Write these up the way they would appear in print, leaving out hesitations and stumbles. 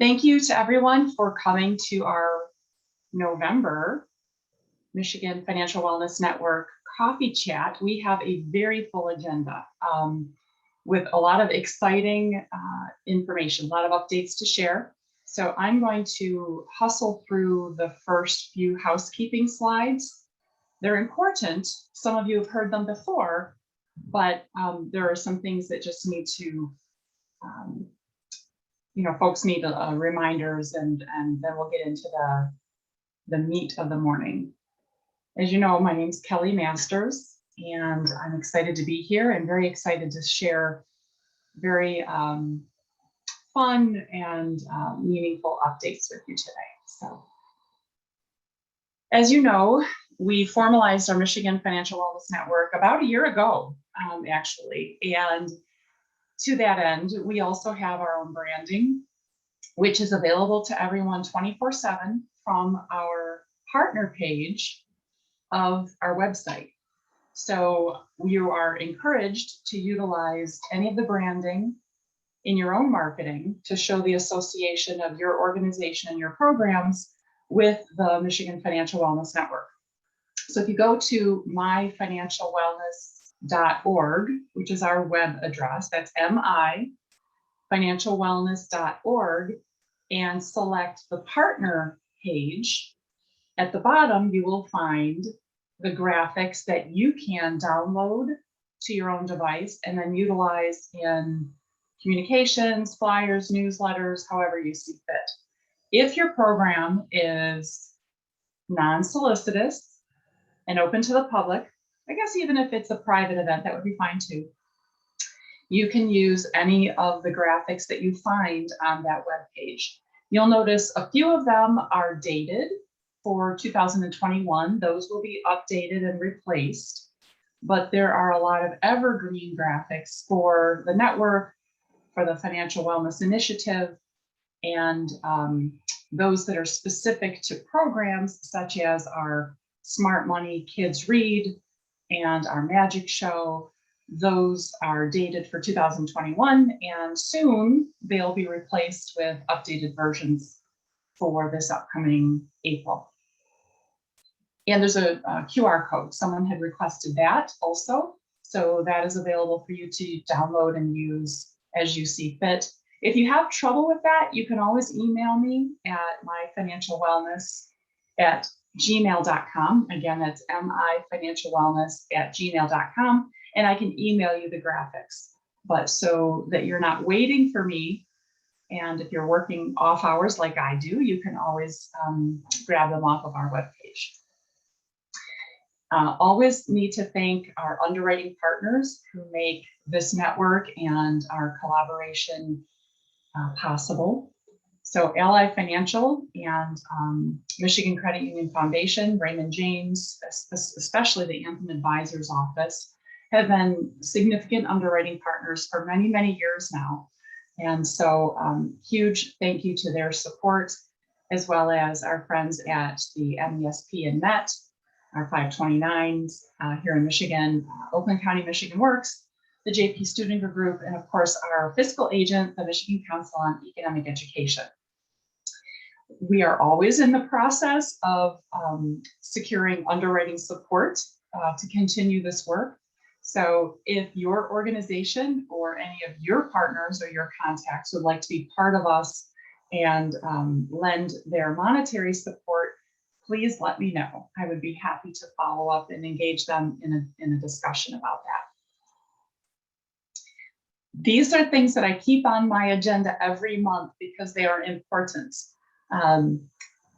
Thank you to everyone for coming to our November Michigan Financial Wellness Network coffee chat. We have a very full agenda with a lot of exciting information, a lot of updates to share. So I'm going to hustle through the first few housekeeping slides. They're important. Some of you have heard them before, but there are some things that just need to folks need reminders, and then we'll get into the meat of the morning. As you know, my name's Kelly Masters, and I'm excited to be here and very excited to share very fun and meaningful updates with you today. So, as you know, we formalized our Michigan Financial Wellness Network about a year ago, actually, and to that end, we also have our own branding, which is available to everyone 24/7 from our partner page of our website. So you are encouraged to utilize any of the branding in your own marketing to show the association of your organization and your programs with the Michigan Financial Wellness Network. So if you go to myfinancialwellness.org, which is our web address, that's myfinancialwellness.org, and select the partner page, at the bottom you will find the graphics that you can download to your own device and then utilize in communications, flyers, newsletters, however you see fit. If your program is non-solicitous and open to the public, I guess even if it's a private event, that would be fine too. You can use any of the graphics that you find on that web page. You'll notice a few of them are dated for 2021. Those will be updated and replaced, but there are a lot of evergreen graphics for the network, for the Financial Wellness Initiative, and those that are specific to programs such as our Smart Money Kids Read and our Magic Show. Those are dated for 2021, and soon they'll be replaced with updated versions for this upcoming April. And there's a QR code. Someone had requested that also. So that is available for you to download and use as you see fit. If you have trouble with that, you can always email me at myfinancialwellness@gmail.com. Again, that's myfinancialwellness@gmail.com. And I can email you the graphics, but so that you're not waiting for me. And if you're working off hours like I do, you can always grab them off of our webpage. Always need to thank our underwriting partners who make this network and our collaboration possible. So Ally Financial and Michigan Credit Union Foundation, Raymond James, especially the Anthem Advisors Office, have been significant underwriting partners for many, many years now. And so huge thank you to their support, as well as our friends at the MESP and MET, our 529s here in Michigan, Oakland County Michigan Works, the JP Student Group, and of course our fiscal agent, the Michigan Council on Economic Education. We are always in the process of securing underwriting support to continue this work. So if your organization or any of your partners or your contacts would like to be part of us and lend their monetary support, please let me know. I would be happy to follow up and engage them in a discussion about that. These are things that I keep on my agenda every month because they are important.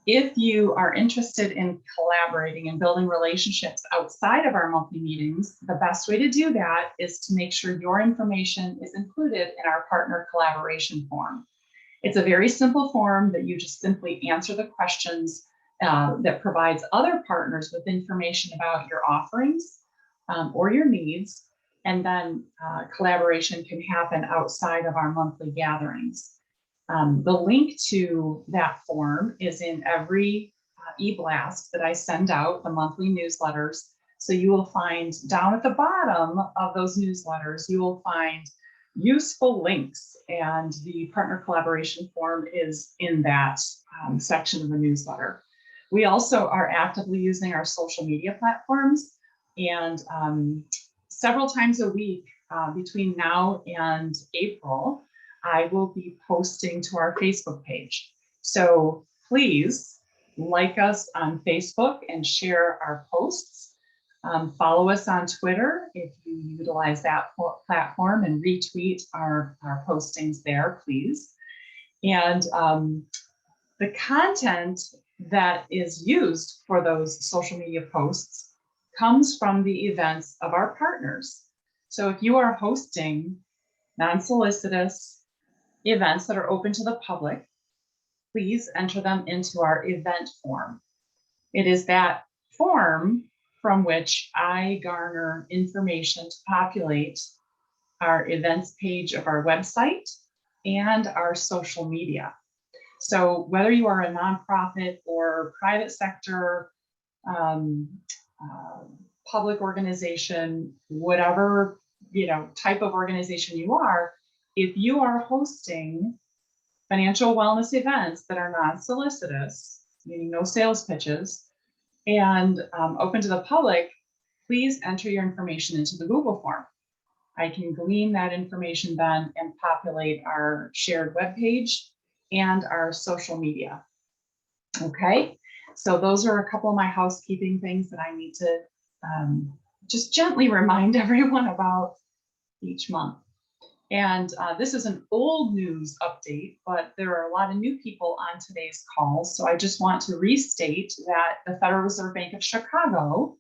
If you are interested in collaborating and building relationships outside of our monthly meetings, the best way to do that is to make sure your information is included in our partner collaboration form. It's a very simple form that you just simply answer the questions that provides other partners with information about your offerings or your needs, and then collaboration can happen outside of our monthly gatherings. The link to that form is in every e-blast that I send out, the monthly newsletters. So you will find down at the bottom of those newsletters, you will find useful links, and the partner collaboration form is in that section of the newsletter. We also are actively using our social media platforms, and several times a week between now and April, I will be posting to our Facebook page. So please like us on Facebook and share our posts. Follow us on Twitter if you utilize that platform, and retweet our postings there, please. And the content that is used for those social media posts comes from the events of our partners. So if you are hosting non-solicitous events that are open to the public, please enter them into our event form. It is that form from which I garner information to populate our events page of our website and our social media. So whether you are a nonprofit or private sector, public organization, whatever type of organization you are, if you are hosting financial wellness events that are non-solicitous, meaning no sales pitches, and open to the public, please enter your information into the Google form. I can glean that information then and populate our shared webpage and our social media. Okay, so those are a couple of my housekeeping things that I need to just gently remind everyone about each month. And this is an old news update, but there are a lot of new people on today's call. So I just want to restate that the Federal Reserve Bank of Chicago,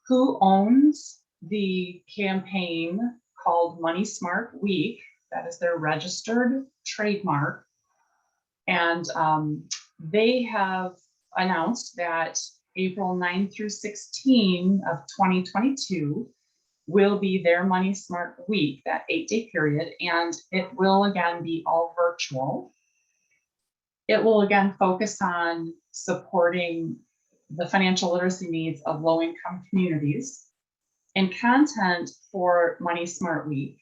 who owns the campaign called Money Smart Week, that is their registered trademark, and they have announced that April 9 through 16 of 2022 will be their Money Smart Week, that 8-day period, and it will again be all virtual. It will again focus on supporting the financial literacy needs of low-income communities, and content for Money Smart Week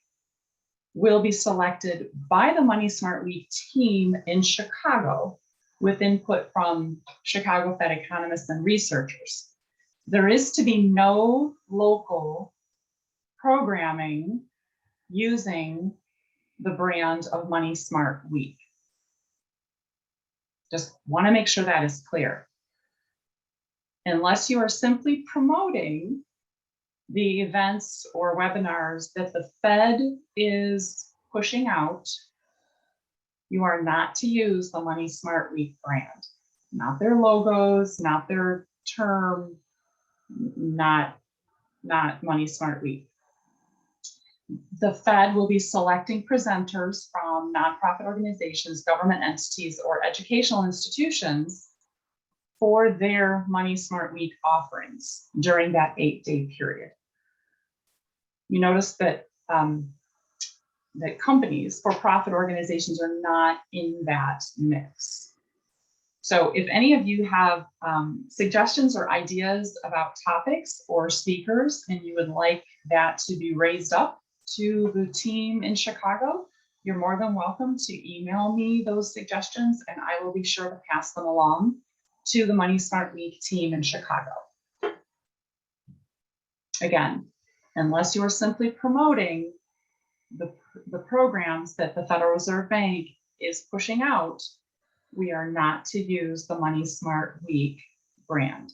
will be selected by the Money Smart Week team in Chicago with input from Chicago Fed economists and researchers. There is to be no local programming using the brand of Money Smart Week. Just want to make sure that is clear. Unless you are simply promoting the events or webinars that the Fed is pushing out, you are not to use the Money Smart Week brand. Not their logos, not their term, not Money Smart Week. The Fed will be selecting presenters from nonprofit organizations, government entities, or educational institutions for their Money Smart Week offerings during that 8-day period. You notice that that companies, for-profit organizations, are not in that mix. So if any of you have suggestions or ideas about topics or speakers, and you would like that to be raised up to the team in Chicago, you're more than welcome to email me those suggestions, and I will be sure to pass them along to the Money Smart Week team in Chicago. Again, unless you are simply promoting the programs that the Federal Reserve Bank is pushing out, we are not to use the Money Smart Week brand.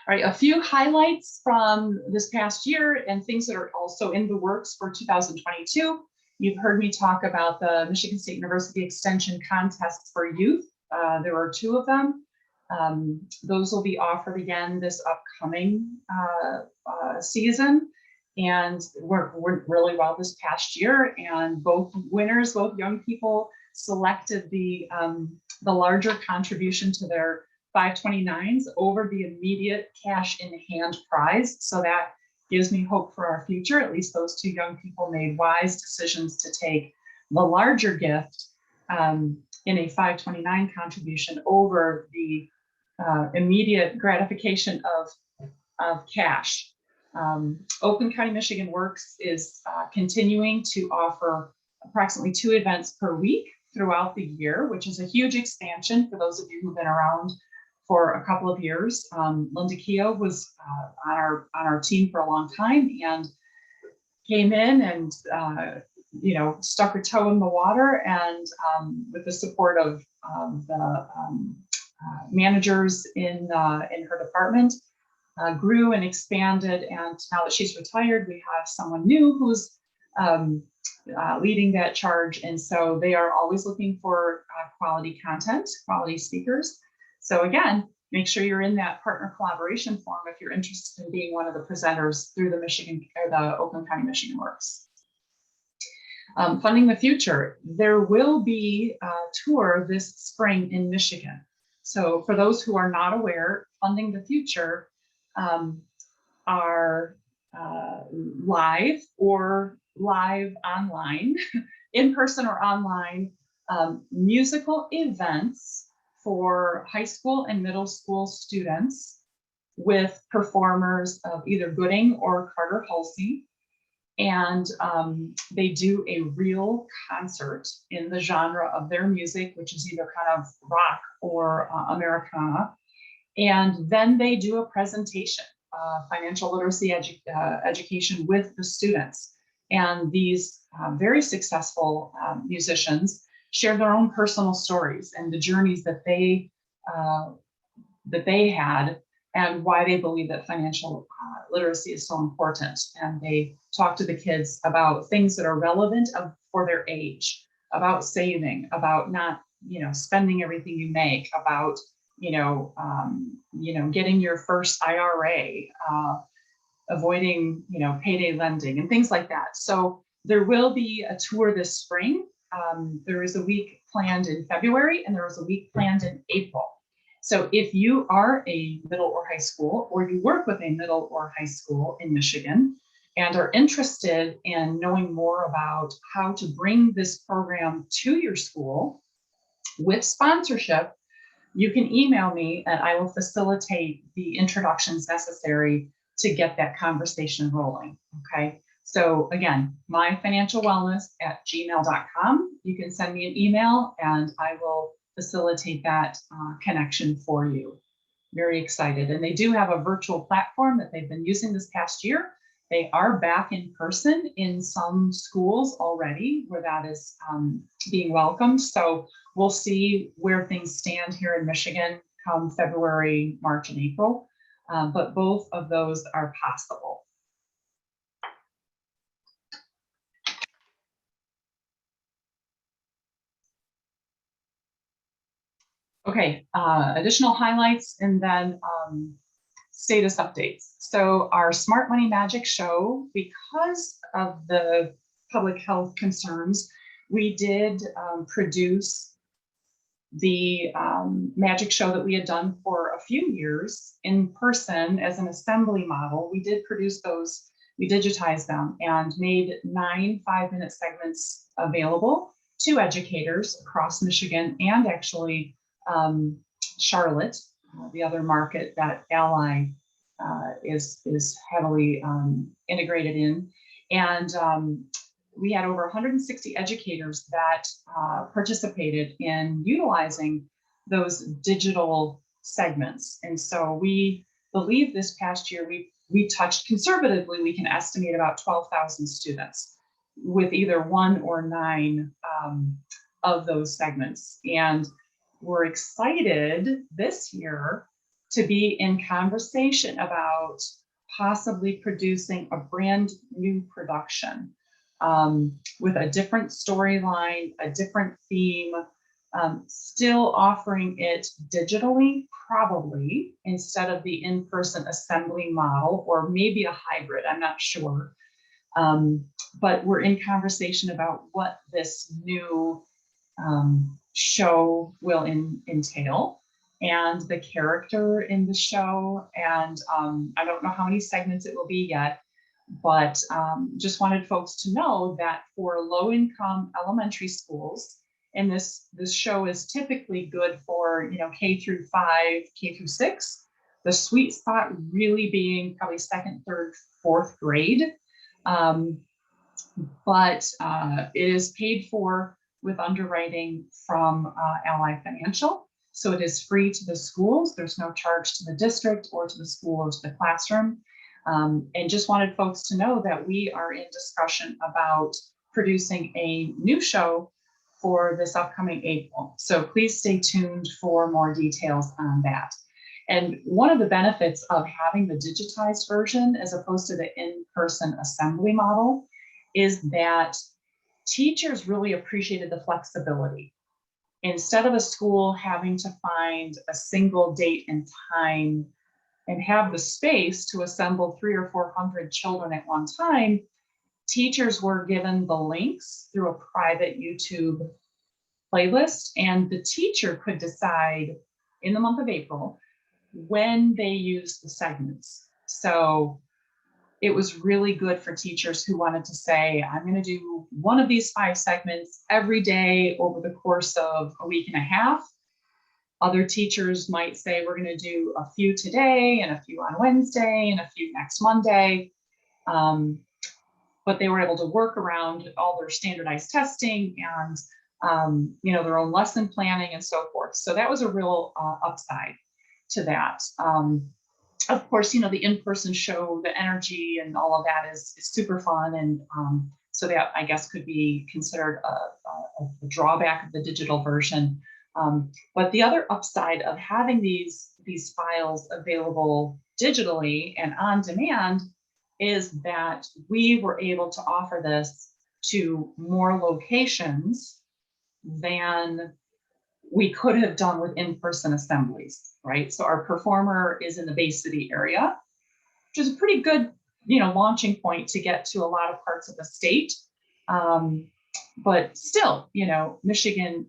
All right, a few highlights from this past year and things that are also in the works for 2022. You've heard me talk about the Michigan State University Extension contests for youth. There are 2 of them. Those will be offered again this upcoming season, and worked really well this past year. And both winners, both young people, selected the larger contribution to their 529s over the immediate cash in hand prize. So that gives me hope for our future. At least those 2 young people made wise decisions to take the larger gift in a 529 contribution over the immediate gratification of cash. Oakland County, Michigan Works is continuing to offer approximately 2 events per week throughout the year, which is a huge expansion for those of you who've been around for a couple of years. Linda Keogh was on our team for a long time and came in and stuck her toe in the water, and with the support of the managers in her department, grew and expanded. And now that she's retired, we have someone new who's leading that charge. And so they are always looking for quality content, quality speakers. So again, make sure you're in that partner collaboration form if you're interested in being one of the presenters through the Oakland County, Michigan Works. Funding the Future, there will be a tour this spring in Michigan. So for those who are not aware, Funding the Future are live or live online, in person or online, musical events for high school and middle school students with performers of either Gooding or Carter Halsey. And they do a real concert in the genre of their music, which is either kind of rock or Americana. And then they do a presentation, financial literacy education with the students. And these very successful musicians share their own personal stories and the journeys that they had and why they believe that financial literacy is so important. And they talk to the kids about things that are relevant for their age, about saving, about not, spending everything you make, about, getting your first IRA, avoiding, payday lending and things like that. So there will be a tour this spring. There is a week planned in February and there is a week planned in April. So if you are a middle or high school, or you work with a middle or high school in Michigan and are interested in knowing more about how to bring this program to your school with sponsorship, you can email me and I will facilitate the introductions necessary to get that conversation rolling, okay? So again, myfinancialwellness@gmail.com. You can send me an email and I will facilitate that connection for you. Very excited. And they do have a virtual platform that they've been using this past year. They are back in person in some schools already where that is being welcomed. So we'll see where things stand here in Michigan come February, March, and April. But both of those are possible. Okay, additional highlights and then status updates. So our Smart Money Magic show, because of the public health concerns, we did produce the magic show that we had done for a few years in person as an assembly model. We did produce those, we digitized them and made 9 5-minute segments available to educators across Michigan and actually Charlotte, the other market that Ally is heavily integrated in. And we had over 160 educators that participated in utilizing those digital segments. And so we believe this past year, we touched conservatively, we can estimate about 12,000 students with either 1 or 9 of those segments. And we're excited this year to be in conversation about possibly producing a brand new production with a different storyline, a different theme, still offering it digitally, probably, instead of the in-person assembly model, or maybe a hybrid, I'm not sure. But we're in conversation about what this new show will entail and the character in the show. And I don't know how many segments it will be yet, but just wanted folks to know that for low-income elementary schools, and this show is typically good for K through 5, K through 6, The sweet spot really being probably second, third, fourth grade. But it is paid for with underwriting from Ally Financial. So it is free to the schools. There's no charge to the district or to the school or to the classroom. And just wanted folks to know that we are in discussion about producing a new show for this upcoming April. So please stay tuned for more details on that. And one of the benefits of having the digitized version as opposed to the in-person assembly model is that teachers really appreciated the flexibility. Instead of a school having to find a single date and time and have the space to assemble 300 or 400 children at one time, teachers were given the links through a private YouTube playlist, and the teacher could decide in the month of April when they used the segments. So it was really good for teachers who wanted to say, I'm going to do one of these 5 segments every day over the course of a week and a half. Other teachers might say, we're going to do a few today and a few on Wednesday and a few next Monday. But they were able to work around all their standardized testing and their own lesson planning and so forth. So that was a real upside to that. Of course, the in-person show, the energy and all of that is super fun. And so that, I guess, could be considered a drawback of the digital version. But the other upside of having these files available digitally and on demand is that we were able to offer this to more locations than we could have done with in-person assemblies, right? So our performer is in the Bay City area, which is a pretty good, launching point to get to a lot of parts of the state. But still, Michigan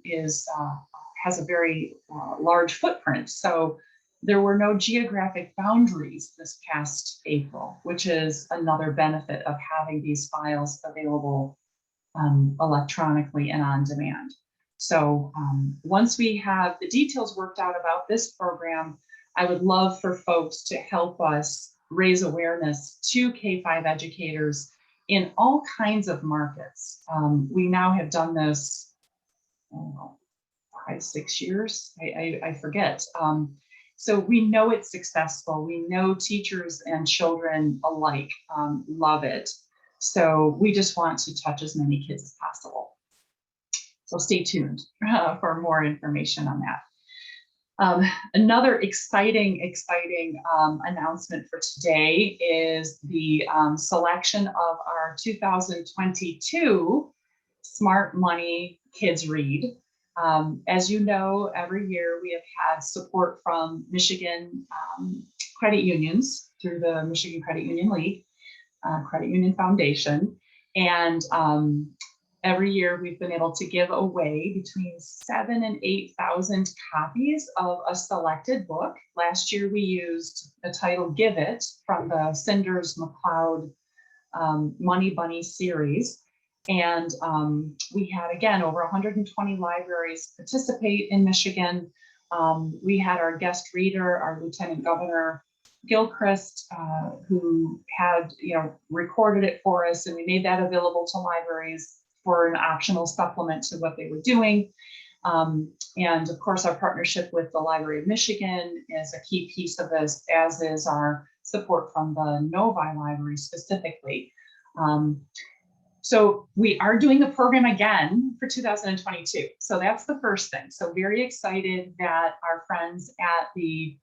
has a very large footprint. So there were no geographic boundaries this past April, which is another benefit of having these files available electronically and on demand. So once we have the details worked out about this program, I would love for folks to help us raise awareness to K-5 educators in all kinds of markets. We now have done this 5, 6 years, I forget. So we know it's successful. We know teachers and children alike love it. So we just want to touch as many kids as possible. So stay tuned for more information on that. Another exciting announcement for today is the selection of our 2022 Smart Money Kids Read. As you know, every year we have had support from Michigan credit unions through the Michigan Credit Union League, Credit Union Foundation. And every year we've been able to give away between 7,000 and 8,000 copies of a selected book. Last year we used the title Give It from the Cinders McCloud Money Bunny series. And we had, again, over 120 libraries participate in Michigan. We had our guest reader, our Lieutenant Governor Gilchrist, who had, recorded it for us, and we made that available to libraries for an optional supplement to what they were doing. And of course, our partnership with the Library of Michigan is a key piece of this, as is our support from the Novi Library specifically. So we are doing the program again for 2022. So that's the first thing. So very excited that our friends at the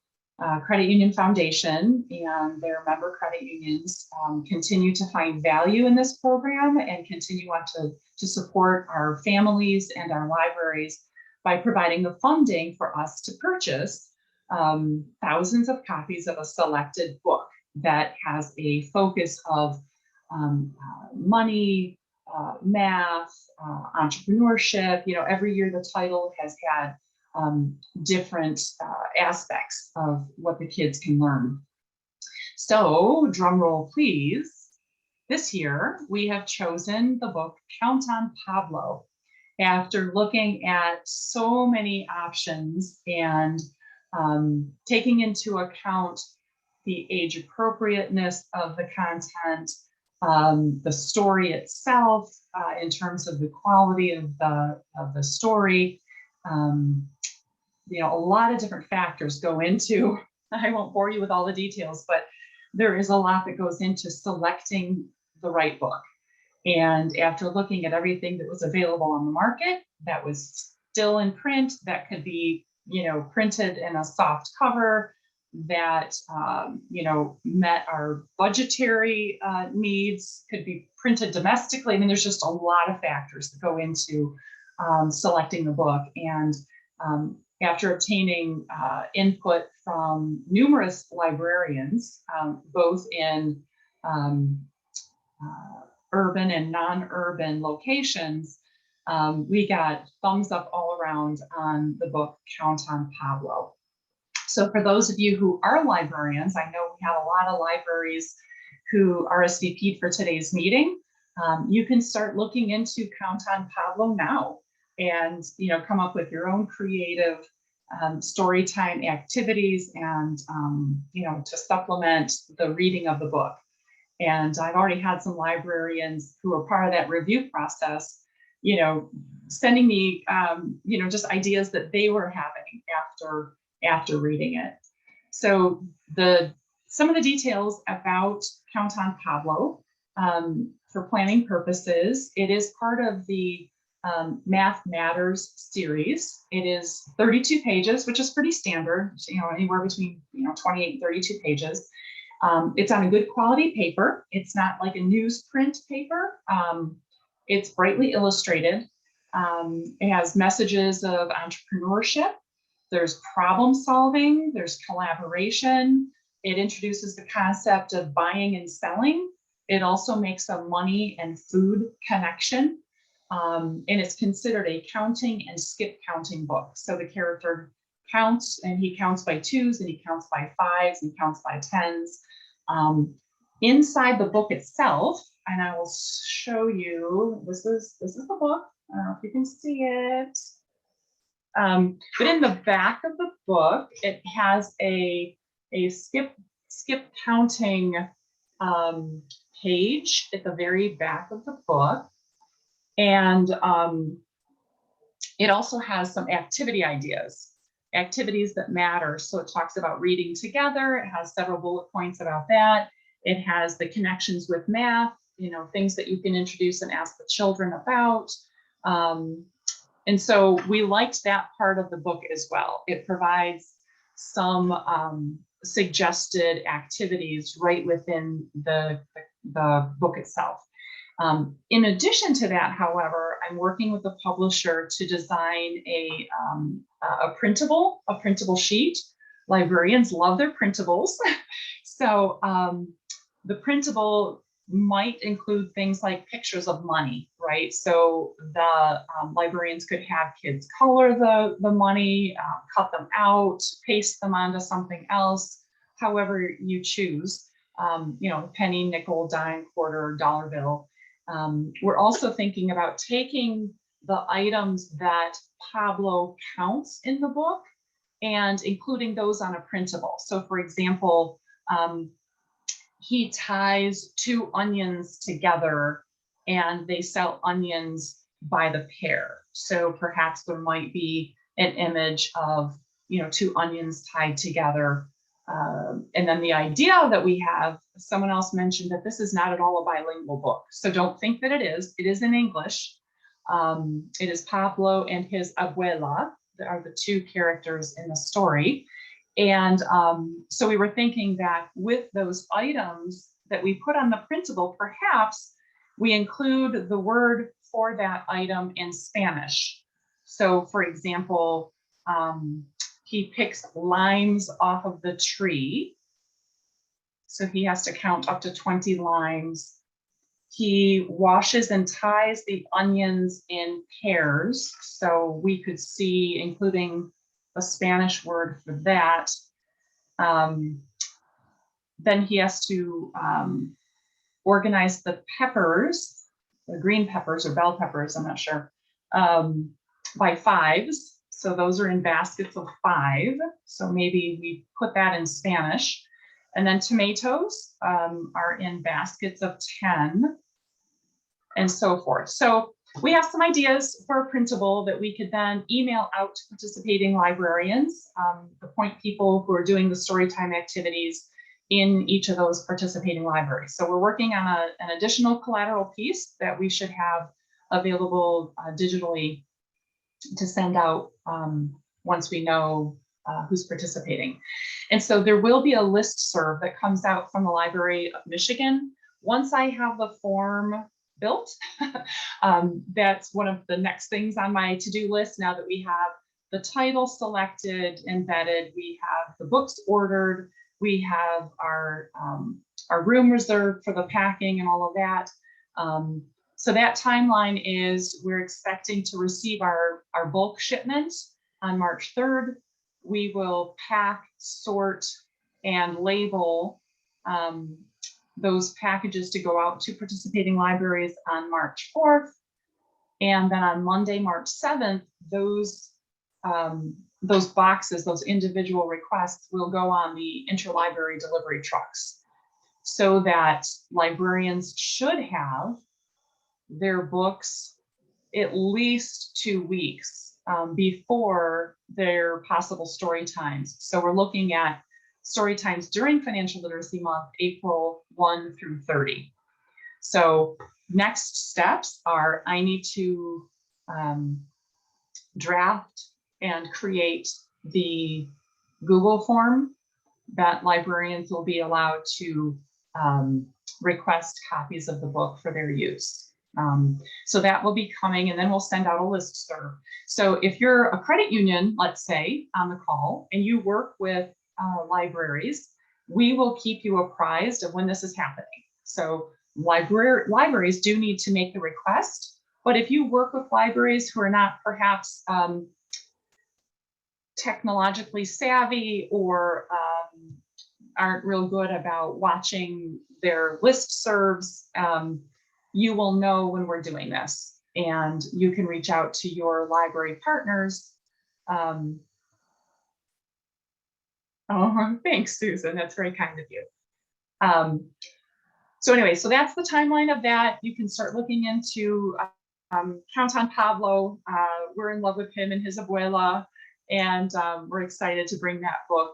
Credit Union Foundation and their member credit unions continue to find value in this program and continue on to support our families and our libraries by providing the funding for us to purchase thousands of copies of a selected book that has a focus of money, math, entrepreneurship. Every year the title has had different aspects of what the kids can learn. So, drum roll please. This year we have chosen the book Count on Pablo. After looking at so many options and taking into account the age appropriateness of the content, the story itself, in terms of the quality of the story. You know, a lot of different factors go into, I won't bore you with all the details, but there is a lot that goes into selecting the right book. And after looking at everything that was available on the market, that was still in print, that could be, you know, printed in a soft cover, that, you know, met our budgetary needs, could be printed domestically. I mean, there's just a lot of factors that go into selecting the book. And after obtaining input from numerous librarians, both in urban and non-urban locations, we got thumbs up all around on the book Count on Pablo. So for those of you who are librarians, I know we have a lot of libraries who RSVP'd for today's meeting. You can start looking into Count on Pablo now, and you know, come up with your own creative story time activities, and you know, to supplement the reading of the book. And I've already had some librarians who are part of that review process, you know, sending me, you know, just ideas that they were having after reading it. So some of the details about Count on Pablo, for planning purposes, it is part of the Math Matters series. It is 32 pages, which is pretty standard, you know, anywhere between, you know, 28 and 32 pages. It's on a good quality paper. It's not like a newsprint paper. It's brightly illustrated. It has messages of entrepreneurship. There's problem solving. There's collaboration. It introduces the concept of buying and selling. It also makes a money and food connection. And it's considered a counting and skip counting book. So the character counts, and he counts by twos, and he counts by fives, and counts by tens. Inside the book itself, and I will show you, this is the book. I don't know if you can see it. But in the back of the book, it has a skip counting page at the very back of the book. And it also has some activity ideas, activities that matter. So it talks about reading together. It has several bullet points about that. It has the connections with math, you know, things that you can introduce and ask the children about. And so we liked that part of the book as well. It provides some suggested activities right within the book itself. In addition to that, however, I'm working with the publisher to design a printable sheet. Librarians love their printables. So the printable might include things like pictures of money, right? So the librarians could have kids color the money, cut them out, paste them onto something else, however you choose, you know, penny, nickel, dime, quarter, dollar bill. We're also thinking about taking the items that Pablo counts in the book and including those on a printable. So for example, he ties two onions together and they sell onions by the pair. So perhaps there might be an image of, you know, two onions tied together. And then the idea that we have, someone else mentioned that this is not at all a bilingual book. So don't think that it is. It is in English. It is Pablo and his abuela that are the two characters in the story. And so we were thinking that with those items that we put on the printable, perhaps we include the word for that item in Spanish. So for example, he picks limes off of the tree. So he has to count up to 20 limes. He washes and ties the onions in pairs. So we could see, including a Spanish word for that. Then he has to organize the peppers, the green peppers or bell peppers, I'm not sure, by fives. So those are in baskets of 5. So maybe we put that in Spanish. And then tomatoes are in baskets of 10 and so forth. So we have some ideas for a printable that we could then email out to participating librarians, appoint people who are doing the storytime activities in each of those participating libraries. So we're working on an additional collateral piece that we should have available digitally to send out once we know who's participating. And so there will be a listserv that comes out from the Library of Michigan. Once I have the form built, that's one of the next things on my to-do list. Now that we have the title selected, embedded, we have the books ordered, we have our room reserved for the packing and all of that. So that timeline is we're expecting to receive our bulk shipment on March 3rd. We will pack, sort, and label those packages to go out to participating libraries on March 4th. And then on Monday, March 7th, those boxes, those individual requests will go on the interlibrary delivery trucks so that librarians should have their books at least 2 weeks before their possible story times. So we're looking at story times during Financial Literacy Month, April 1 through 30. So next steps are I need to draft and create the Google form that librarians will be allowed to request copies of the book for their use. So that will be coming, and then we'll send out a listserv. So if you're a credit union, let's say, on the call, and you work with libraries, we will keep you apprised of when this is happening. So libraries do need to make the request, but if you work with libraries who are not perhaps technologically savvy or aren't real good about watching their listservs, you will know when we're doing this, and you can reach out to your library partners. Oh, thanks, Susan. That's very kind of you. So anyway, so that's the timeline of that. You can start looking into Count on Pablo. We're in love with him and his abuela, and we're excited to bring that book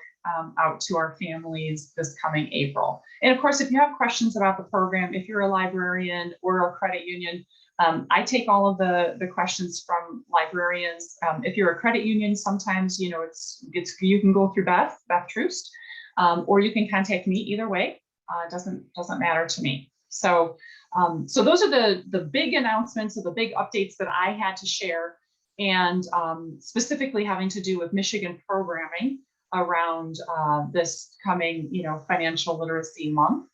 out to our families this coming April. And of course, if you have questions about the program, if you're a librarian or a credit union, I take all of the questions from librarians. If you're a credit union, sometimes it's you can go through Beth Troost, or you can contact me. Either way, doesn't matter to me. So so those are the big announcements or the big updates that I had to share, and specifically having to do with Michigan programming around this coming Financial Literacy Month.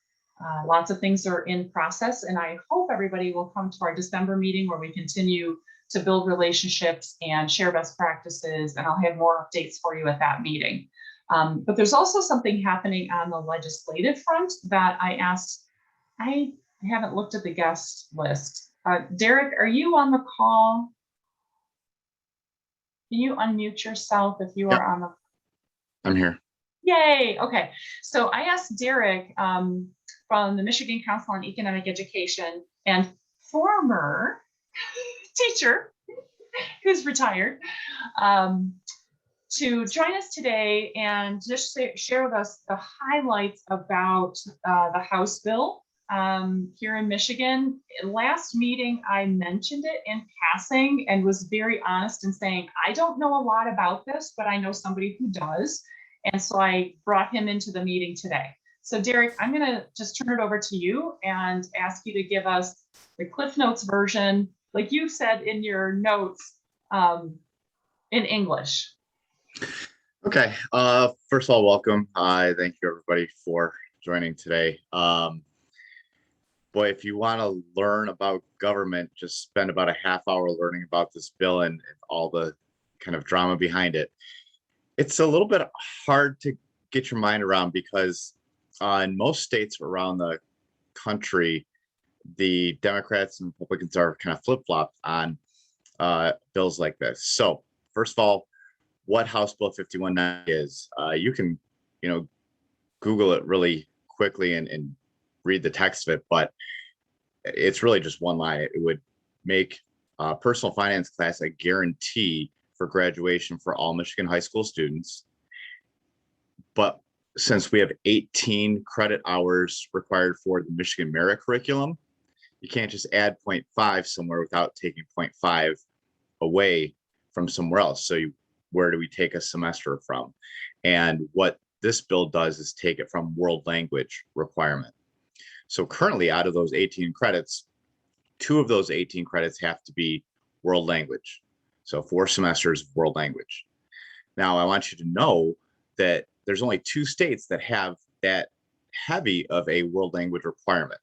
Lots of things are in process, and I hope everybody will come to our December meeting where we continue to build relationships and share best practices, and I'll have more updates for you at that meeting. But there's also something happening on the legislative front that I asked. I haven't looked at the guest list. Derek, are you on the call? Can you unmute yourself if you are on the? I'm here. Yay. Okay. So I asked Derek from the Michigan Council on Economic Education and former teacher who's retired to join us today and just share with us the highlights about the House bill here in Michigan. Last meeting, I mentioned it in passing and was very honest in saying, I don't know a lot about this, but I know somebody who does. And so I brought him into the meeting today. So Derek, I'm going to just turn it over to you and ask you to give us the Cliff Notes version, like you said in your notes, in English. Okay. First of all, welcome. Thank you everybody for joining today. Boy, if you want to learn about government, just spend about a half hour learning about this bill and all the kind of drama behind it. It's a little bit hard to get your mind around because in most states around the country, the Democrats and Republicans are kind of flip-flopped on bills like this. So first of all, what House Bill 5190 is. You can, Google it really quickly and read the text of it, but it's really just one line. It would make personal finance class a guarantee for graduation for all Michigan high school students. But since we have 18 credit hours required for the Michigan Merit curriculum, you can't just add 0.5 somewhere without taking 0.5 away from somewhere else. So where do we take a semester from? And what this bill does is take it from world language requirement. So currently, out of those 18 credits, 2 of those 18 credits have to be world language. So 4 semesters of world language. Now, I want you to know that there's only 2 states that have that heavy of a world language requirement.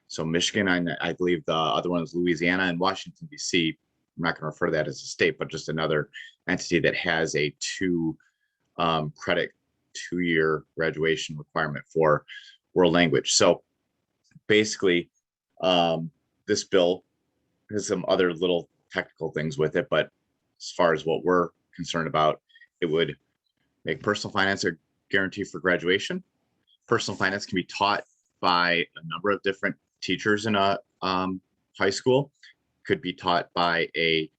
So Michigan, I believe the other one is Louisiana, and Washington, D.C. I'm not going to refer to that as a state, but just another entity that has a 2 credit 2-year graduation requirement for world language. So basically, this bill has some other little technical things with it, but as far as what we're concerned about, it would make personal finance a guarantee for graduation. Personal finance can be taught by a number of different teachers in a high school. Could be taught by a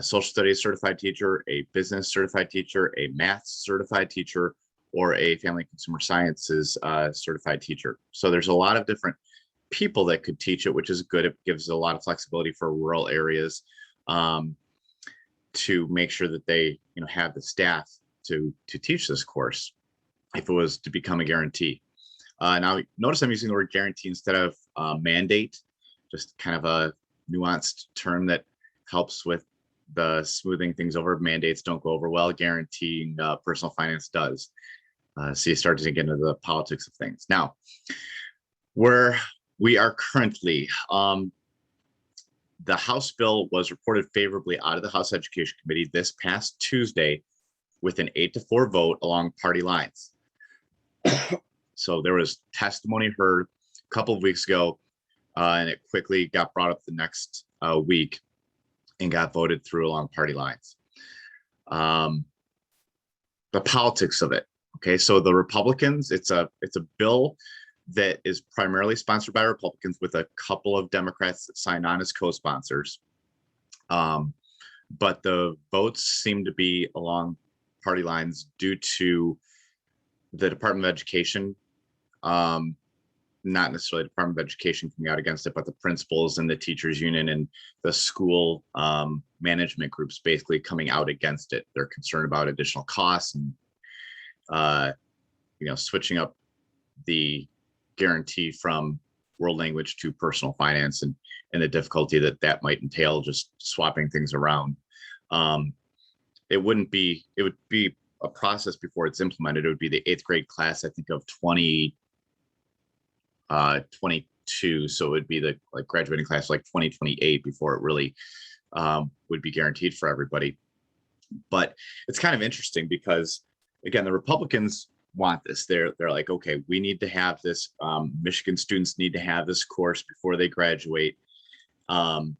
social studies certified teacher, a business certified teacher, a math certified teacher, or a family consumer sciences certified teacher. So there's a lot of different people that could teach it, which is good. It gives a lot of flexibility for rural areas to make sure that they have the staff to teach this course if it was to become a guarantee. Now, notice I'm using the word guarantee instead of mandate, just kind of a nuanced term that helps with the smoothing things over. Mandates don't go over well. Guaranteeing personal finance does. So you start to get into the politics of things. Now, where we are currently, the House bill was reported favorably out of the House Education Committee this past Tuesday with an 8-4 vote along party lines. So there was testimony heard a couple of weeks ago, and it quickly got brought up the next week and got voted through along party lines. The politics of it. Okay, so the Republicans, it's a bill that is primarily sponsored by Republicans with a couple of Democrats that signed on as co-sponsors. But the votes seem to be along party lines due to the Department of Education, not necessarily the Department of Education coming out against it, but the principals and the teachers union and the school management groups basically coming out against it. They're concerned about additional costs and switching up the guarantee from world language to personal finance and the difficulty that might entail just swapping things around. It would be a process before it's implemented. It would be the 8th grade class, I think, of 2022. So it would be the graduating class like 2028 before it really would be guaranteed for everybody. But it's kind of interesting because, again, the Republicans want this. They're like, okay, we need to have this. Michigan students need to have this course before they graduate. And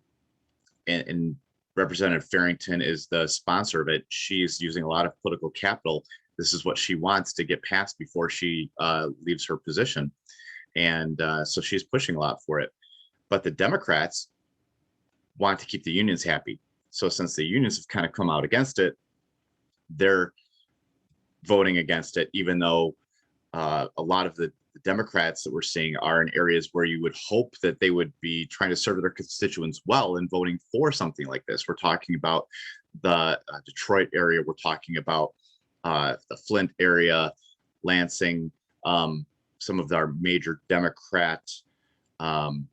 Representative Farrington is the sponsor of it. She's using a lot of political capital. This is what she wants to get passed before she leaves her position. And so she's pushing a lot for it. But the Democrats want to keep the unions happy. So since the unions have kind of come out against it, they're voting against it, even though a lot of the Democrats that we're seeing are in areas where you would hope that they would be trying to serve their constituents well and voting for something like this. We're talking about the Detroit area. We're talking about the Flint area, Lansing, some of our major Democrat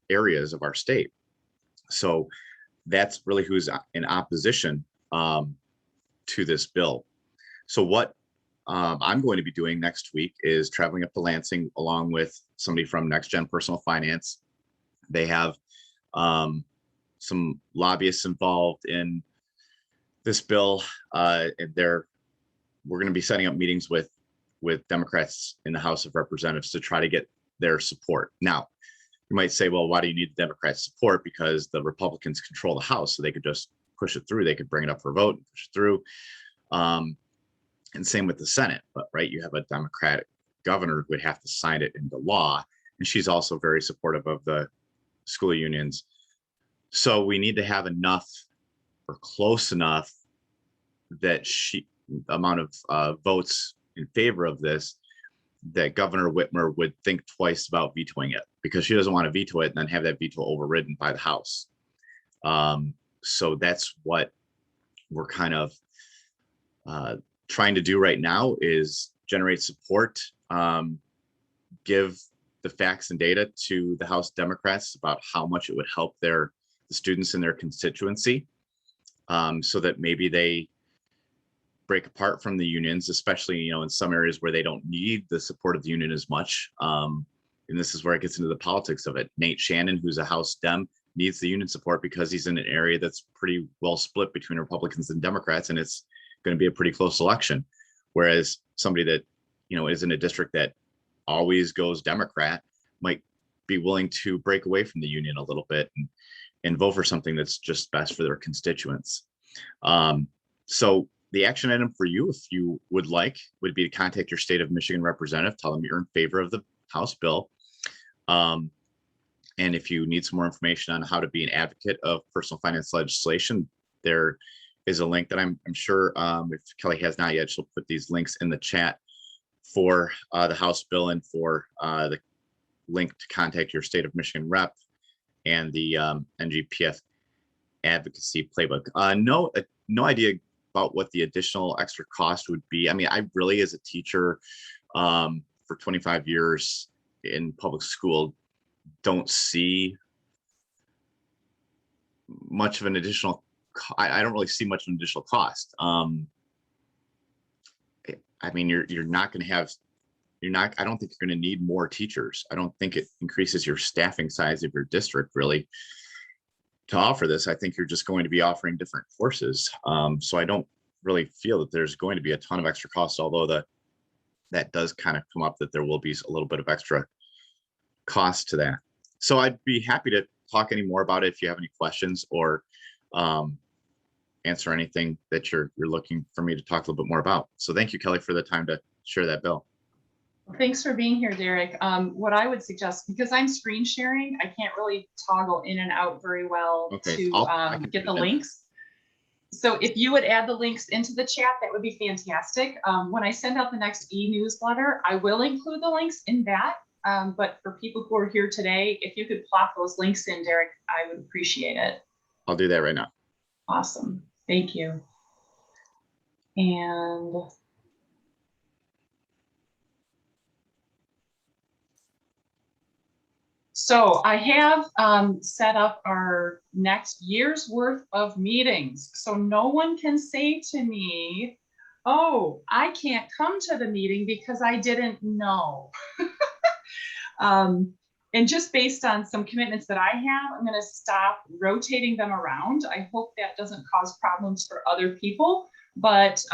areas of our state. So that's really who's in opposition to this bill. So what I'm going to be doing next week is traveling up to Lansing along with somebody from Next Gen Personal Finance. They have some lobbyists involved in this bill. And we're going to be setting up meetings with Democrats in the House of Representatives to try to get their support. Now, you might say, well, why do you need the Democrats' support? Because the Republicans control the House, so they could just push it through. They could bring it up for a vote and push it through. And same with the Senate, but right, you have a Democratic governor who would have to sign it into law. And she's also very supportive of the school unions. So we need to have enough or close enough that amount of votes in favor of this, that Governor Whitmer would think twice about vetoing it, because she doesn't want to veto it and then have that veto overridden by the House. So that's what we're kind of trying to do right now, is generate support, give the facts and data to the House Democrats about how much it would help the students in their constituency, so that maybe they break apart from the unions, especially, in some areas where they don't need the support of the union as much. And this is where it gets into the politics of it. Nate Shannon, who's a House Dem, needs the union support because he's in an area that's pretty well split between Republicans and Democrats, and it's going to be a pretty close election. Whereas somebody that, is in a district that always goes Democrat might be willing to break away from the union a little bit and vote for something that's just best for their constituents. So the action item for you, if you would like, would be to contact your state of Michigan representative, tell them you're in favor of the House bill. And if you need some more information on how to be an advocate of personal finance legislation, there is a link that I'm sure, if Kelly has not yet, she'll put these links in the chat for the House bill, and for the link to contact your state of Michigan rep, and the NGPF advocacy playbook. No idea about what the additional extra cost would be. I mean, I really, as a teacher for 25 years in public school, don't see much of an additional. I don't really see much of an additional cost. I mean, you're not going to have. I don't think you're going to need more teachers. I don't think it increases your staffing size of your district really to offer this. I think you're just going to be offering different courses. So I don't really feel that there's going to be a ton of extra cost, although that does kind of come up, that there will be a little bit of extra cost to that. So I'd be happy to talk any more about it if you have any questions, or answer anything that you're looking for me to talk a little bit more about. So thank you, Kelly, for the time to share that bill. Thanks for being here, Derek. What I would suggest, because I'm screen sharing, I can't really toggle in and out very well to get the links. So if you would add the links into the chat, that would be fantastic. When I send out the next e-newsletter, I will include the links in that. But for people who are here today, if you could plop those links in, Derek, I would appreciate it. I'll do that right now. Awesome. Thank you. And so I have set up our next year's worth of meetings. So no one can say to me, oh, I can't come to the meeting because I didn't know. And just based on some commitments that I have, I'm going to stop rotating them around. I hope that doesn't cause problems for other people, but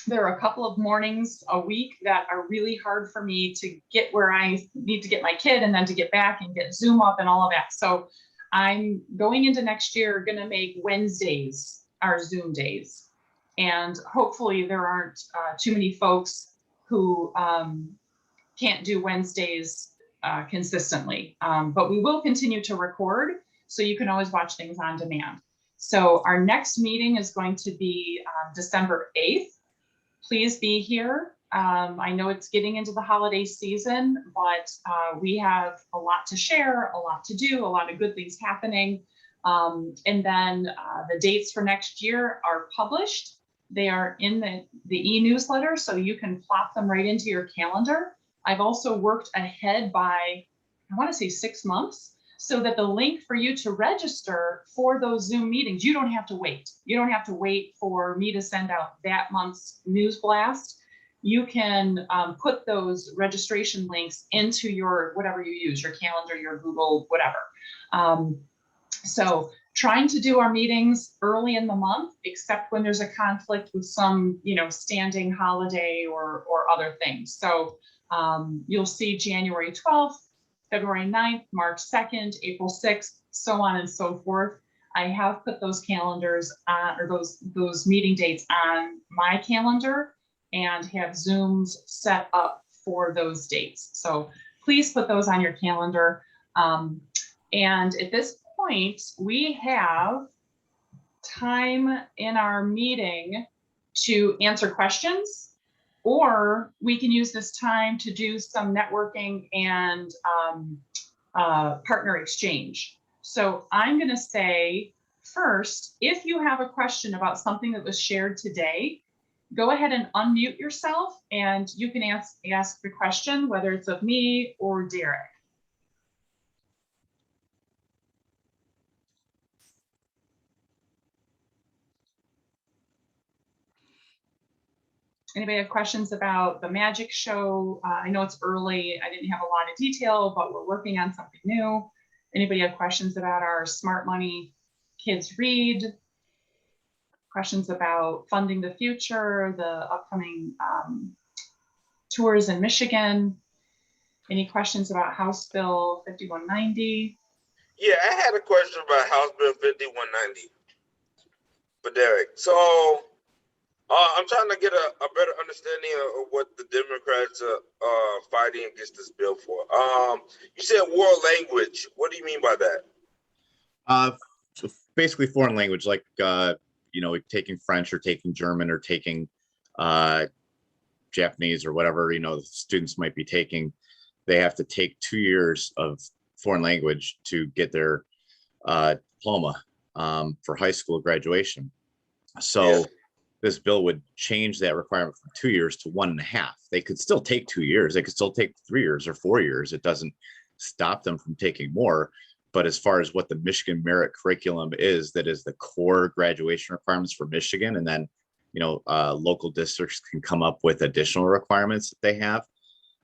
there are a couple of mornings a week that are really hard for me to get where I need to get my kid, and then to get back and get Zoom up and all of that. So I'm going into next year going to make Wednesdays our Zoom days. And hopefully there aren't too many folks who can't do Wednesdays consistently. But we will continue to record, so you can always watch things on demand. So our next meeting is going to be December 8th. Please be here. I know it's getting into the holiday season, but we have a lot to share, a lot to do, a lot of good things happening. And then the dates for next year are published. They are in the e-newsletter, so you can plop them right into your calendar. I've also worked ahead by, I want to say 6 months, so that the link for you to register for those Zoom meetings, you don't have to wait. You don't have to wait for me to send out that month's news blast. You can put those registration links into your, whatever you use, your calendar, your Google, whatever. So trying to do our meetings early in the month, except when there's a conflict with some, standing holiday or other things. So you'll see January 12th, February 9th, March 2nd, April 6th, so on and so forth. I have put those calendars on, or those meeting dates on my calendar and have Zooms set up for those dates. So please put those on your calendar. And at this point, we have time in our meeting to answer questions, or we can use this time to do some networking and partner exchange. So I'm going to say first, if you have a question about something that was shared today, go ahead and unmute yourself and you can ask the question, whether it's of me or Derek. Anybody have questions about the magic show? I know it's early. I didn't have a lot of detail, but we're working on something new. Anybody have questions about our Smart Money Kids Read? Questions about funding the future, the upcoming tours in Michigan? Any questions about House Bill 5190? Yeah, I had a question about House Bill 5190 for Derek. So I'm trying to get a better understanding of what the Democrats are fighting against this bill for. You said world language. What do you mean by that? So basically foreign language, like taking French or taking German or taking Japanese or whatever, the students might be taking. They have to take 2 years of foreign language to get their diploma for high school graduation. So this bill would change that requirement from 2 years to 1.5. They could still take 2 years. They could still take 3 years or 4 years. It doesn't stop them from taking more. But as far as what the Michigan merit curriculum is, that is the core graduation requirements for Michigan. And then, local districts can come up with additional requirements that they have.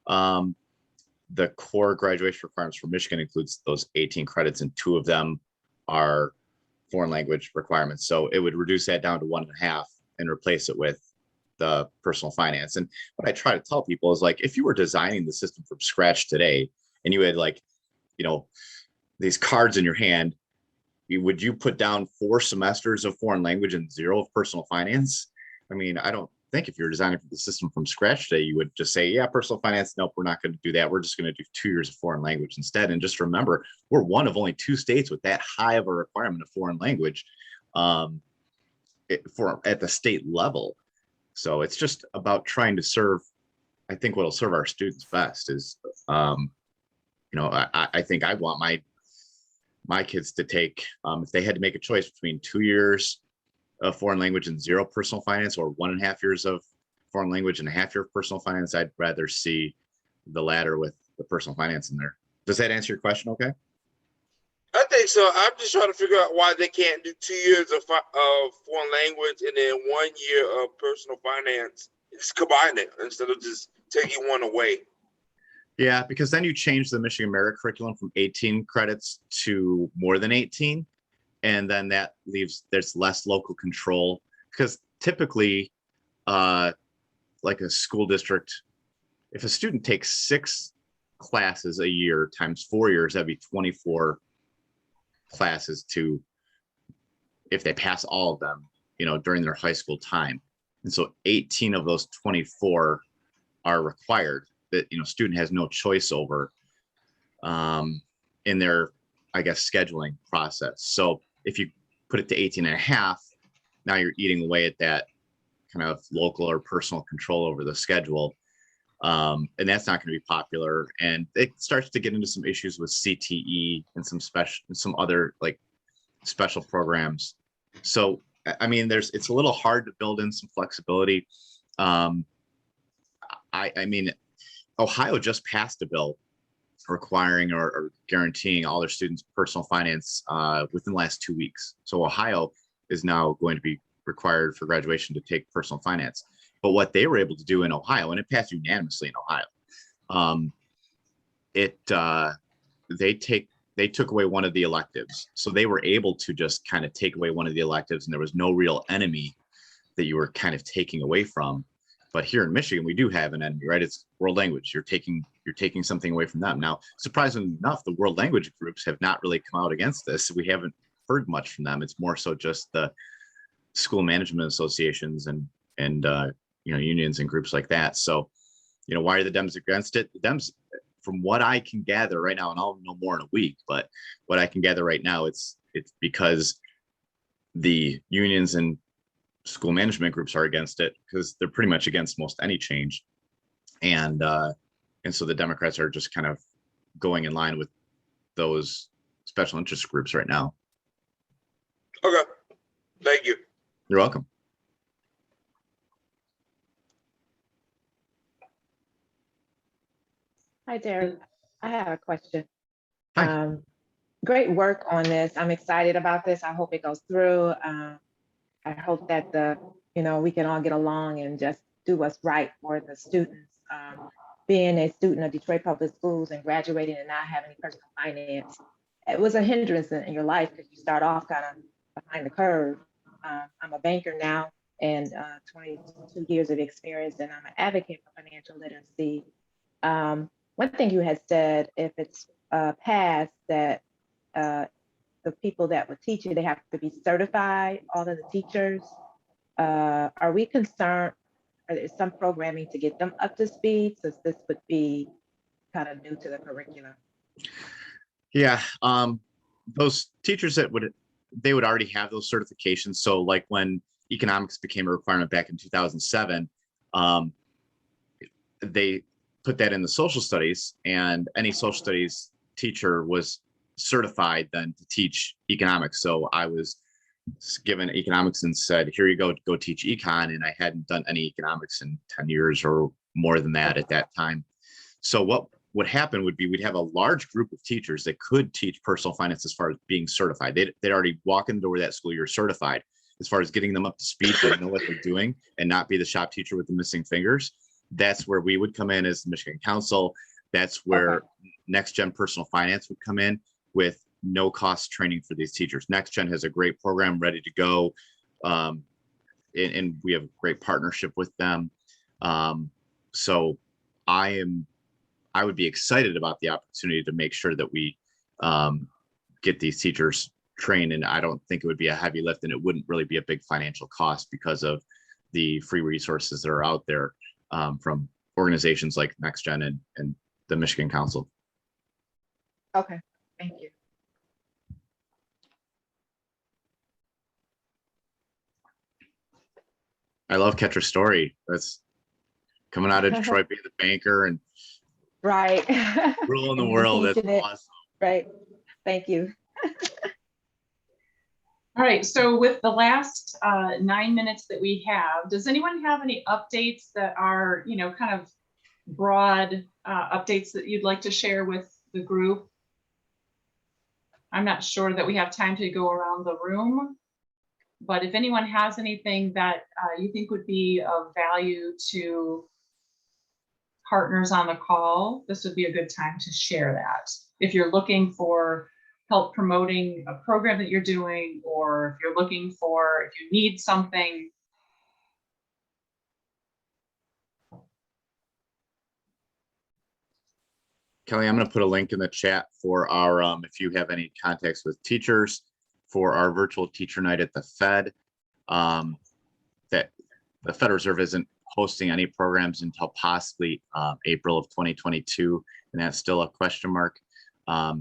The core graduation requirements for Michigan includes those 18 credits, and 2 of them are foreign language requirements. So it would reduce that down to 1.5 and replace it with the personal finance. And what I try to tell people is, like, if you were designing the system from scratch today and you had these cards in your hand, would you put down 4 semesters of foreign language and 0 of personal finance? I mean, I don't think if you're designing the system from scratch today, you would just say, yeah, personal finance, nope, we're not going to do that. We're just going to do 2 years of foreign language instead. And just remember, we're one of only 2 states with that high of a requirement of foreign language at the state level. So it's just about trying to serve, I think what'll serve our students best is, I think I want my kids to take, if they had to make a choice between 2 years of foreign language and 0 personal finance, or 1.5 years of foreign language and a half year of personal finance, I'd rather see the latter with the personal finance in there. Does that answer your question okay? I think so. I'm just trying to figure out why they can't do 2 years of foreign language and then 1 year of personal finance. Just combine it instead of just taking one away. Yeah, because then you change the Michigan merit curriculum from 18 credits to more than 18. And then that leaves, there's less local control, because typically, like a school district, if a student takes 6 classes a year times 4 years, that'd be 24 classes if they pass all of them, during their high school time. And so 18 of those 24 are required that, student has no choice over in their, I guess, scheduling process. So if you put it to 18.5, now you're eating away at that kind of local or personal control over the schedule. And that's not going to be popular. And it starts to get into some issues with CTE and some other like special programs. So, I mean, it's a little hard to build in some flexibility. I mean, Ohio just passed a bill requiring or guaranteeing all their students personal finance within the last 2 weeks. So Ohio is now going to be required for graduation to take personal finance. But what they were able to do in Ohio, and it passed unanimously in Ohio, they took away one of the electives. So they were able to just kind of take away one of the electives, and there was no real enemy that you were kind of taking away from. But here in Michigan, we do have an enemy, right? It's world language. You're taking something away from them. Now, surprisingly enough, the world language groups have not really come out against this. We haven't heard much from them. It's more so just the school management associations and unions and groups like that. So, why are the Dems against it? The Dems, from what I can gather right now, and I'll know more in a week, but what I can gather right now, it's because the unions and school management groups are against it, because they're pretty much against most any change. And so the Democrats are just kind of going in line with those special interest groups right now. Okay, thank you. You're welcome. Hi, Derek. I have a question. Hi. Great work on this. I'm excited about this. I hope it goes through. I hope that we can all get along and just do what's right for the students. Being a student of Detroit Public Schools and graduating and not having any personal finance, it was a hindrance in your life because you start off kind of behind the curve. I'm a banker now and 22 years of experience, and I'm an advocate for financial literacy. One thing you had said, if it's passed, that the people that would teach it, they have to be certified, all of the teachers. Are we concerned, or is some programming to get them up to speed, since this would be kind of new to the curriculum? Yeah, those teachers they would already have those certifications. So like when economics became a requirement back in 2007, they put that in the social studies, and any social studies teacher was certified then to teach economics. So I was given economics and said, here you go teach econ. And I hadn't done any economics in 10 years or more than that at that time. So what would happen would be we'd have a large group of teachers that could teach personal finance as far as being certified. They'd already walk in the door of that school year certified. As far as getting them up to speed, so they know what they're doing and not be the shop teacher with the missing fingers. That's where we would come in as the Michigan Council. That's where Next Gen Personal Finance would come in with no cost training for these teachers. Next Gen has a great program ready to go. And we have a great partnership with them. So I would be excited about the opportunity to make sure that we get these teachers trained. And I don't think it would be a heavy lift, and it wouldn't really be a big financial cost because of the free resources that are out there from organizations like Next Gen and the Michigan Council. Okay, thank you. I love Ketra's story. That's coming out of Detroit, being the banker and Right. ruling the world. That's awesome. Right. Thank you. All right, so with the last 9 minutes that we have, does anyone have any updates that are, kind of broad updates that you'd like to share with the group? I'm not sure that we have time to go around the room, but if anyone has anything that you think would be of value to partners on the call, this would be a good time to share that. If you're looking for help promoting a program that you're doing, or if you're looking for, if you need something. Kelly, I'm going to put a link in the chat for our, if you have any contacts with teachers, for our virtual teacher night at the Fed. That the Federal Reserve isn't hosting any programs until possibly April of 2022, and that's still a question mark.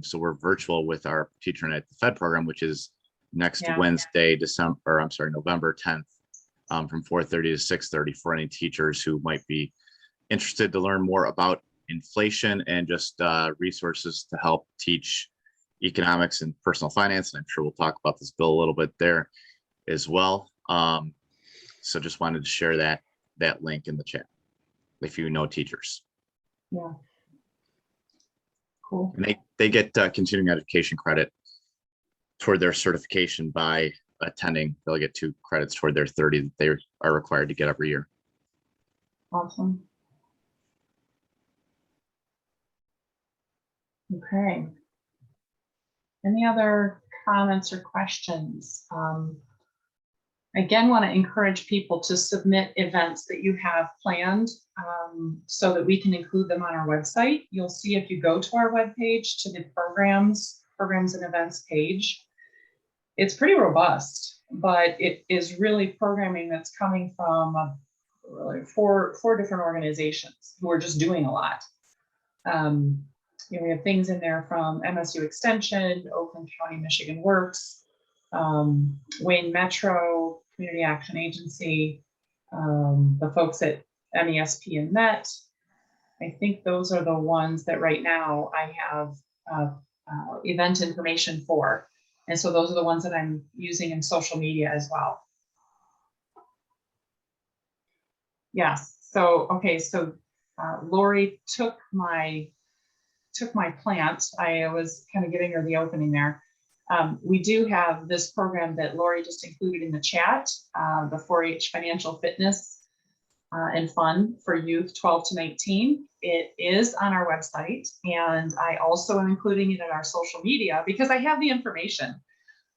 So we're virtual with our teacher night at the Fed program, which is next Wednesday, November 10th, from 4:30 to 6:30 for any teachers who might be interested to learn more about inflation and just resources to help teach economics and personal finance. And I'm sure we'll talk about this bill a little bit there as well. So just wanted to share that link in the chat if you know teachers. Yeah. Cool. And they get continuing education credit toward their certification by attending. They'll get 2 credits toward their 30 that they are required to get every year. Awesome. Okay. Any other comments or questions? Again, want to encourage people to submit events that you have planned so that we can include them on our website. You'll see if you go to our webpage to the programs and events page, it's pretty robust, but it is really programming that's coming from really four different organizations who are just doing a lot. We have things in there from MSU Extension, Oakland County, Michigan Works, Wayne Metro, Community Action Agency, the folks at MESP and MET. I think those are the ones that right now I have event information for. And so those are the ones that I'm using in social media as well. Yes, so, okay, so Lori took my plant. I was kind of giving her the opening there. We do have this program that Lori just included in the chat, the 4-H Financial Fitness and Fun for youth 12 to 19. It is on our website, and I also am including it in our social media because I have the information.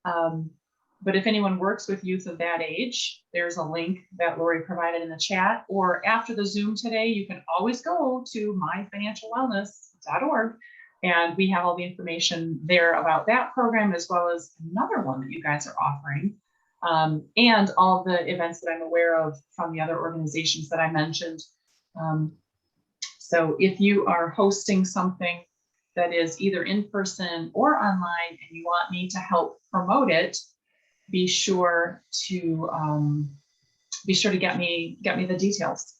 But if anyone works with youth of that age, there's a link that Lori provided in the chat, or after the Zoom today, you can always go to myfinancialwellness.org, and we have all the information there about that program, as well as another one that you guys are offering, and all the events that I'm aware of from the other organizations that I mentioned. So if you are hosting something that is either in person or online and you want me to help promote it, be sure to get me the details.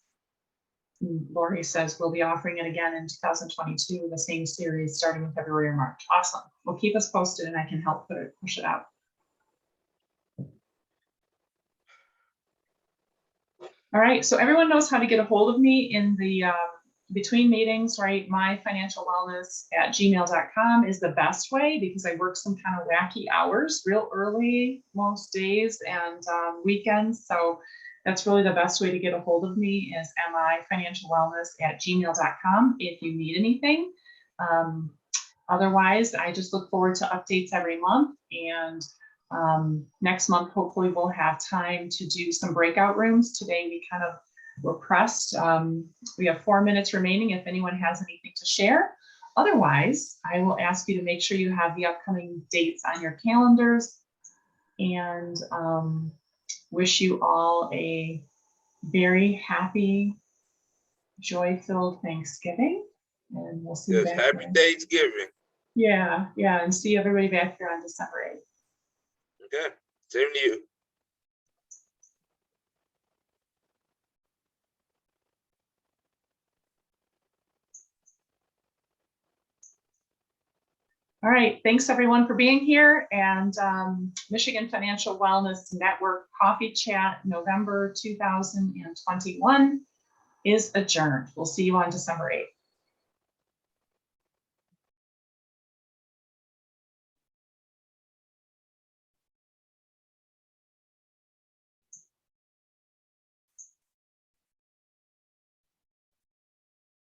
Lori says we'll be offering it again in 2022, the same series starting in February or March. Awesome. Well, keep us posted and I can help push it out. All right, so everyone knows how to get a hold of me in the between meetings, right? myfinancialwellness@gmail.com is the best way because I work some kind of wacky hours real early most days and weekends. So that's really the best way to get a hold of me is myfinancialwellness@gmail.com if you need anything. Otherwise, I just look forward to updates every month, and next month, hopefully we'll have time to do some breakout rooms. Today, we kind of were pressed. We have 4 minutes remaining if anyone has anything to share. Otherwise, I will ask you to make sure you have the upcoming dates on your calendars, and wish you all a very happy, joy-filled Thanksgiving. And we'll see you Yes, back happy here. Thanksgiving. Yeah, and see everybody back here on December 8th. Okay, same to you. All right, thanks everyone for being here, and Michigan Financial Wellness Network Coffee Chat November 2021 is adjourned. We'll see you on December 8th.